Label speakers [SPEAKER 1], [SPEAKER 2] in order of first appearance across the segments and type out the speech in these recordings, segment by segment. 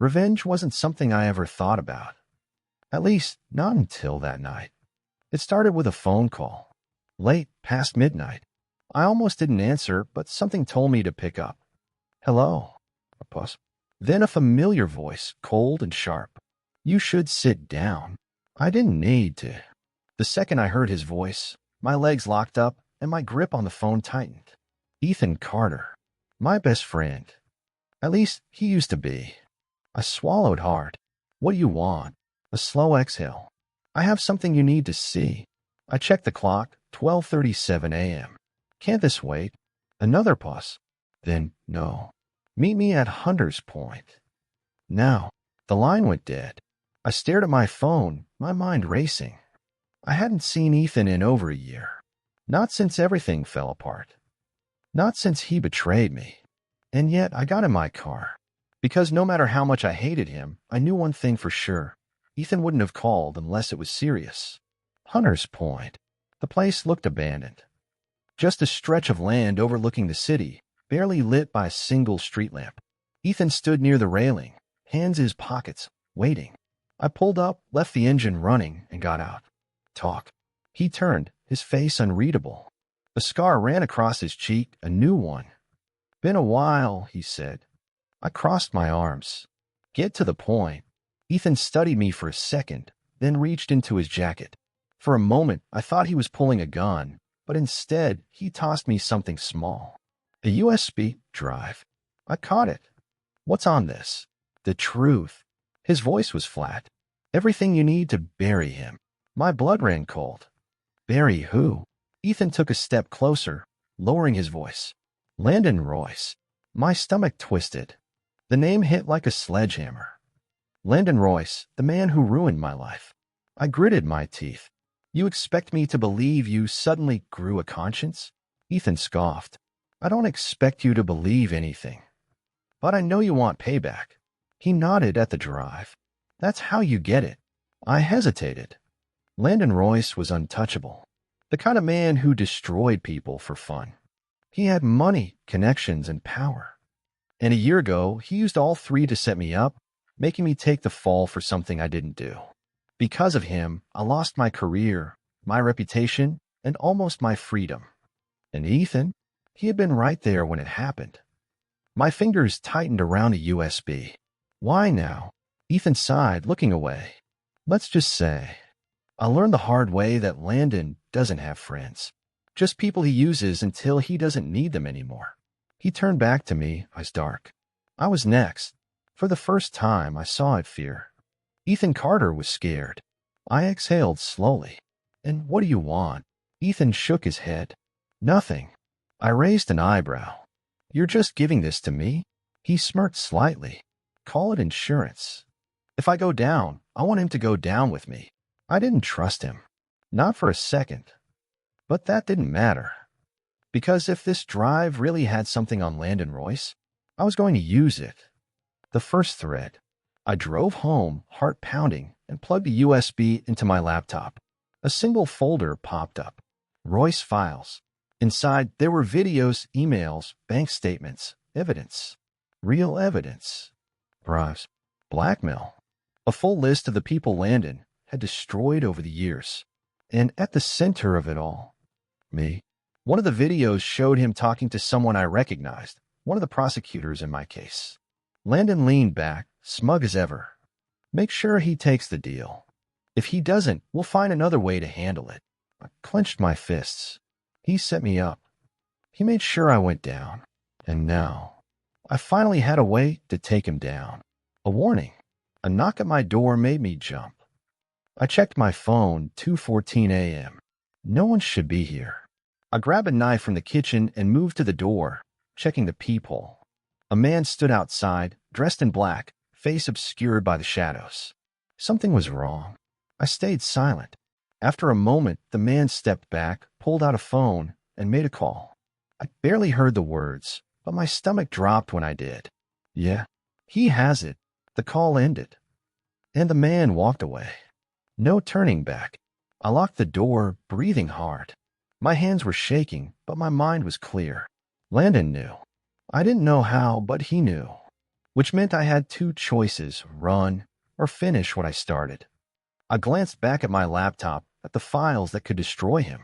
[SPEAKER 1] Revenge wasn't something I ever thought about. At least, not until that night. It started with a phone call. Late, past midnight. I almost didn't answer, but something told me to pick up. Hello. A pause. Then a familiar voice, cold and sharp. You should sit down. I didn't need to. The second I heard his voice, my legs locked up and my grip on the phone tightened. Ethan Carter. My best friend. At least, he used to be. I swallowed hard. What do you want? A slow exhale. I have something you need to see. I checked the clock, 12:37 a.m. Can't this wait? Another pause. Then, no. Meet me at Hunter's Point. Now, the line went dead. I stared at my phone, my mind racing. I hadn't seen Ethan in over a year. Not since everything fell apart. Not since he betrayed me. And yet I got in my car. Because no matter how much I hated him, I knew one thing for sure. Ethan wouldn't have called unless it was serious. Hunter's Point. The place looked abandoned. Just a stretch of land overlooking the city, barely lit by a single street lamp. Ethan stood near the railing, hands in his pockets, waiting. I pulled up, left the engine running, and got out. Talk. He turned, his face unreadable. A scar ran across his cheek, a new one. Been a while, he said. I crossed my arms. Get to the point. Ethan studied me for a second, then reached into his jacket. For a moment, I thought he was pulling a gun, but instead, he tossed me something small. A USB drive. I caught it. What's on this? The truth. His voice was flat. Everything you need to bury him. My blood ran cold. Bury who? Ethan took a step closer, lowering his voice. Landon Royce. My stomach twisted. The name hit like a sledgehammer. Landon Royce, the man who ruined my life. I gritted my teeth. You expect me to believe you suddenly grew a conscience? Ethan scoffed. I don't expect you to believe anything. But I know you want payback. He nodded at the drive. That's how you get it. I hesitated. Landon Royce was untouchable. The kind of man who destroyed people for fun. He had money, connections, and power. And a year ago, he used all three to set me up, making me take the fall for something I didn't do. Because of him, I lost my career, my reputation, and almost my freedom. And Ethan, he had been right there when it happened. My fingers tightened around a USB. Why now? Ethan sighed, looking away. Let's just say, I learned the hard way that Landon doesn't have friends. Just people he uses until he doesn't need them anymore. He turned back to me, eyes dark. I was next. For the first time, I saw it fear. Ethan Carter was scared. I exhaled slowly. And what do you want? Ethan shook his head. Nothing. I raised an eyebrow. You're just giving this to me? He smirked slightly. Call it insurance. If I go down, I want him to go down with me. I didn't trust him. Not for a second. But that didn't matter. Because if this drive really had something on Landon Royce, I was going to use it. The first thread. I drove home, heart pounding, and plugged a USB into my laptop. A single folder popped up. Royce files. Inside, there were videos, emails, bank statements, evidence. Real evidence. Bribes. Blackmail. A full list of the people Landon had destroyed over the years. And at the center of it all, me. One of the videos showed him talking to someone I recognized, one of the prosecutors in my case. Landon leaned back, smug as ever. Make sure he takes the deal. If he doesn't, we'll find another way to handle it. I clenched my fists. He set me up. He made sure I went down. And now, I finally had a way to take him down. A warning. A knock at my door made me jump. I checked my phone, 2:14 a.m. No one should be here. I grabbed a knife from the kitchen and moved to the door, checking the peephole. A man stood outside, dressed in black, face obscured by the shadows. Something was wrong. I stayed silent. After a moment, the man stepped back, pulled out a phone, and made a call. I barely heard the words, but my stomach dropped when I did. Yeah, he has it. The call ended. And the man walked away. No turning back. I locked the door, breathing hard. My hands were shaking, but my mind was clear. Landon knew. I didn't know how, but he knew. which meant I had two choices: run or finish what I started. I glanced back at my laptop, at the files that could destroy him.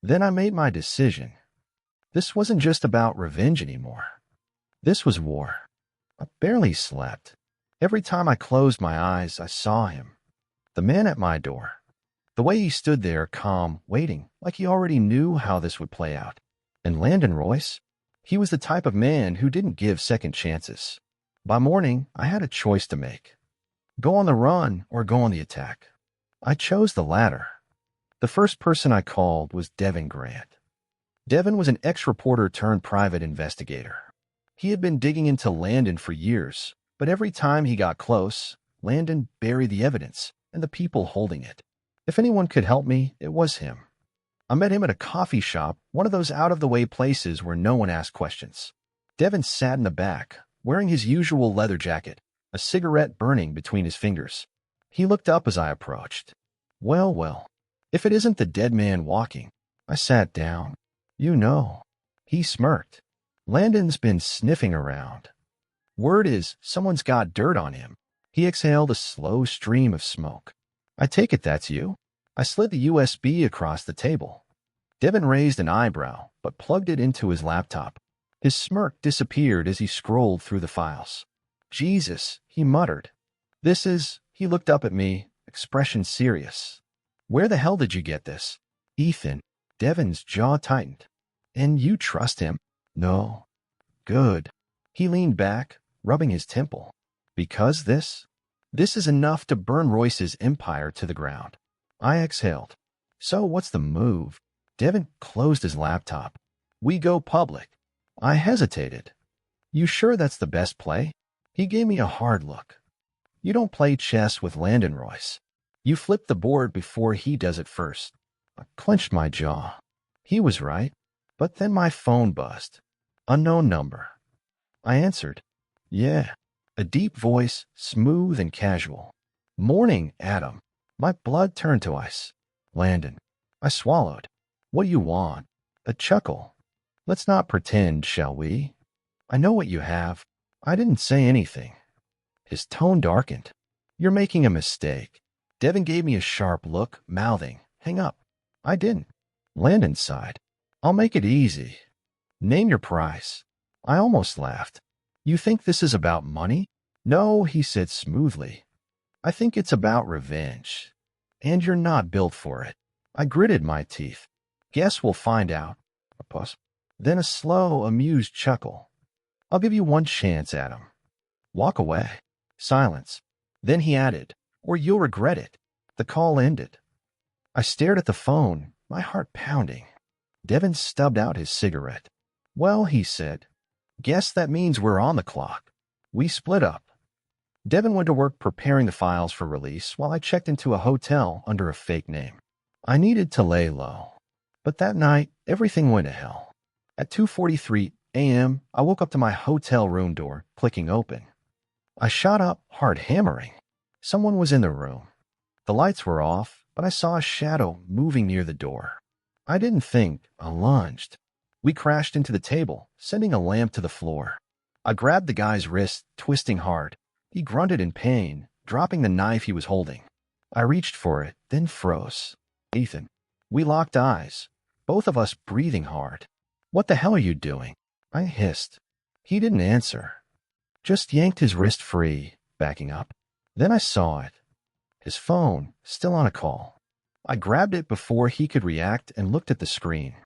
[SPEAKER 1] Then I made my decision. This wasn't just about revenge anymore. This was war. I barely slept. Every time I closed my eyes, I saw him. The man at my door. The way he stood there, calm, waiting, like he already knew how this would play out. And Landon Royce? He was the type of man who didn't give second chances. By morning, I had a choice to make. Go on the run or go on the attack. I chose the latter. The first person I called was Devin Grant. Devin was an ex-reporter turned private investigator. He had been digging into Landon for years, but every time he got close, Landon buried the evidence and the people holding it. If anyone could help me, it was him. I met him at a coffee shop, one of those out-of-the-way places where no one asked questions. Devin sat in the back, wearing his usual leather jacket, a cigarette burning between his fingers. He looked up as I approached. Well, well, if it isn't the dead man walking. I sat down. You know. He smirked. Landon's been sniffing around. Word is, someone's got dirt on him. He exhaled a slow stream of smoke. I take it that's you? I slid the USB across the table. Devin raised an eyebrow, but plugged it into his laptop. His smirk disappeared as he scrolled through the files. Jesus, he muttered. This is... He looked up at me, expression serious. Where the hell did you get this? Ethan. Devin's jaw tightened. And you trust him? No. Good. He leaned back, rubbing his temple. Because this is enough to burn Royce's empire to the ground. I exhaled. So what's the move? Devin closed his laptop. We go public. I hesitated. You sure that's the best play? He gave me a hard look. You don't play chess with Landon Royce. You flip the board before he does it first. I clenched my jaw. He was right. But then my phone buzzed. Unknown number. I answered. Yeah. A deep voice, smooth and casual. Morning, Adam. My blood turned to ice. Landon. I swallowed. What do you want? A chuckle. Let's not pretend, shall we? I know what you have. I didn't say anything. His tone darkened. You're making a mistake. Devin gave me a sharp look, mouthing, hang up. I didn't. Landon sighed. I'll make it easy. Name your price. I almost laughed. You think this is about money? No, he said smoothly. I think it's about revenge. And you're not built for it. I gritted my teeth. Guess we'll find out. A pause. Then a slow, amused chuckle. I'll give you one chance, Adam. Walk away. Silence. Then he added, or you'll regret it. The call ended. I stared at the phone, my heart pounding. Devin stubbed out his cigarette. Well, he said, guess that means we're on the clock. We split up. Devin went to work preparing the files for release while I checked into a hotel under a fake name. I needed to lay low. But that night, everything went to hell. At 2:43 a.m., I woke up to my hotel room door clicking open. I shot up, heart hammering. Someone was in the room. The lights were off, but I saw a shadow moving near the door. I didn't think. I lunged. We crashed into the table, sending a lamp to the floor. I grabbed the guy's wrist, twisting hard. He grunted in pain, dropping the knife he was holding. I reached for it, then froze. Ethan. We locked eyes, both of us breathing hard. What the hell are you doing? I hissed. He didn't answer. Just yanked his wrist free, backing up. Then I saw it. His phone, still on a call. I grabbed it before he could react and looked at the screen.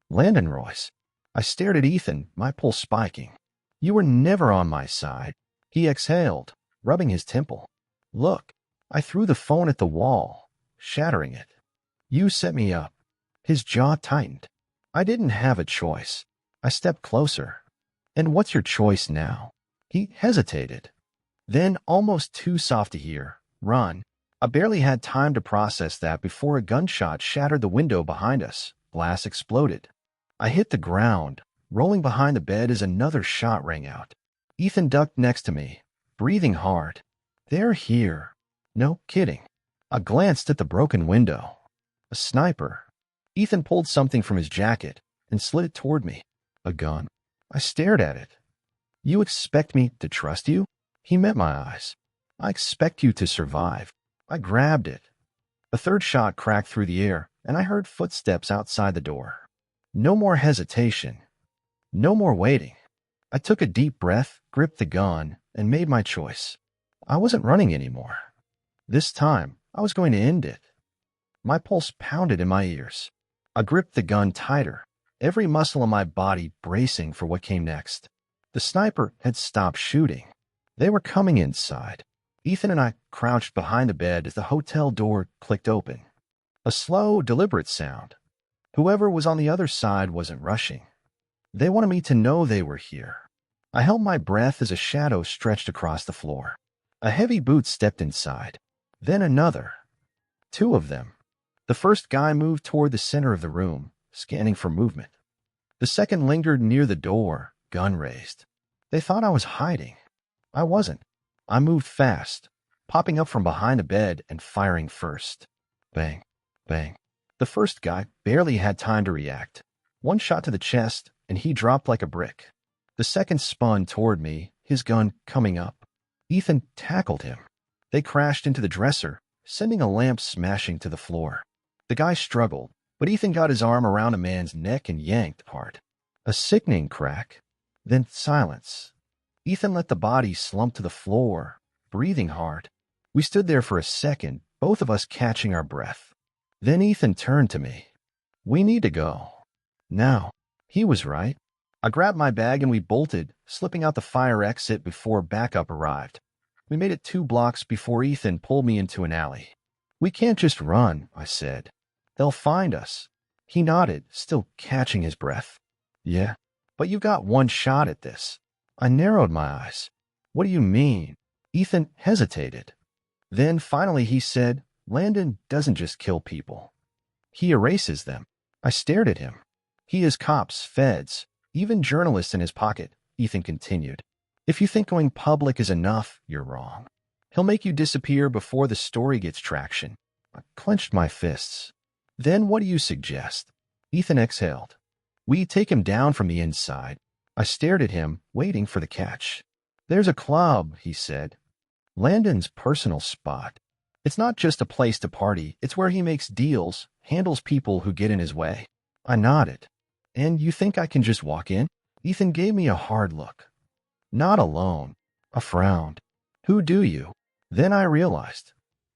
[SPEAKER 1] Landon Royce. I stared at Ethan, my pulse spiking. You were never on my side. He exhaled, rubbing his temple. Look. I threw the phone at the wall, shattering it. You set me up. His jaw tightened. I didn't have a choice. I stepped closer. And what's your choice now? He hesitated. Then, almost too soft to hear, run. I barely had time to process that before a gunshot shattered the window behind us. Glass exploded. I hit the ground, rolling behind the bed as another shot rang out. Ethan ducked next to me, breathing hard. They're here. No kidding. I glanced at the broken window. A sniper. Ethan pulled something from his jacket and slid it toward me. A gun. I stared at it. You expect me to trust you? He met my eyes. I expect you to survive. I grabbed it. A third shot cracked through the air, and I heard footsteps outside the door. No more hesitation. No more waiting. I took a deep breath, gripped the gun, and made my choice. I wasn't running anymore. This time, I was going to end it. My pulse pounded in my ears. I gripped the gun tighter, every muscle in my body bracing for what came next. The sniper had stopped shooting. They were coming inside. Ethan and I crouched behind the bed as the hotel door clicked open. A slow, deliberate sound. Whoever was on the other side wasn't rushing. They wanted me to know they were here. I held my breath as a shadow stretched across the floor. A heavy boot stepped inside. Then another. Two of them. The first guy moved toward the center of the room, scanning for movement. The second lingered near the door, gun raised. They thought I was hiding. I wasn't. I moved fast, popping up from behind a bed and firing first. Bang, bang. The first guy barely had time to react. One shot to the chest, and he dropped like a brick. The second spun toward me, his gun coming up. Ethan tackled him. They crashed into the dresser, sending a lamp smashing to the floor. The guy struggled, but Ethan got his arm around a man's neck and yanked apart. A sickening crack. Then silence. Ethan let the body slump to the floor, breathing hard. We stood there for a second, both of us catching our breath. Then Ethan turned to me. "We need to go. Now." He was right. I grabbed my bag and we bolted, slipping out the fire exit before backup arrived. We made it 2 blocks before Ethan pulled me into an alley. "We can't just run," I said. "They'll find us." He nodded, still catching his breath. "Yeah, but you've got one shot at this." I narrowed my eyes. "What do you mean?" Ethan hesitated. Then finally he said, "Landon doesn't just kill people. He erases them." I stared at him. "He has cops, feds, even journalists in his pocket," Ethan continued. "If you think going public is enough, you're wrong. He'll make you disappear before the story gets traction." I clenched my fists. "Then what do you suggest?" Ethan exhaled. "We take him down from the inside." I stared at him, waiting for the catch. "There's a club," he said. "Landon's personal spot. It's not just a place to party. It's where he makes deals, handles people who get in his way." I nodded. "And you think I can just walk in?" Ethan gave me a hard look. "Not alone." I frowned. "Who do you?" Then I realized.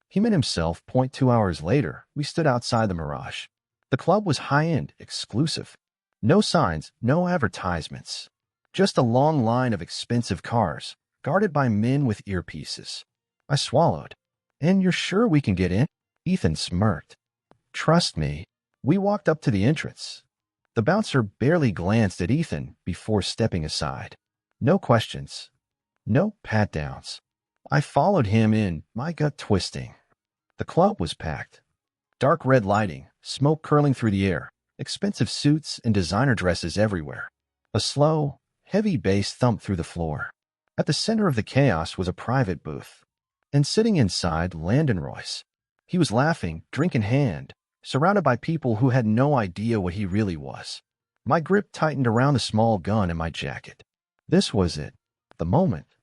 [SPEAKER 1] He meant himself. 2 hours later, we stood outside the Mirage. The club was high-end, exclusive. No signs, no advertisements. Just a long line of expensive cars, guarded by men with earpieces. I swallowed. "And you're sure we can get in?" Ethan smirked. "Trust me." We walked up to the entrance. The bouncer barely glanced at Ethan before stepping aside. No questions. No pat-downs. I followed him in, my gut twisting. The club was packed. Dark red lighting, smoke curling through the air, expensive suits and designer dresses everywhere. A slow, heavy bass thumped through the floor. At the center of the chaos was a private booth. And sitting inside, Landon Royce. He was laughing, drink in hand, surrounded by people who had no idea what he really was. My grip tightened around the small gun in my jacket. This was it. The moment.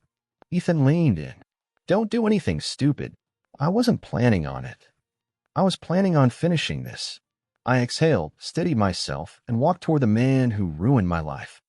[SPEAKER 1] Ethan leaned in. "Don't do anything stupid." I wasn't planning on it. I was planning on finishing this. I exhaled, steadied myself, and walked toward the man who ruined my life.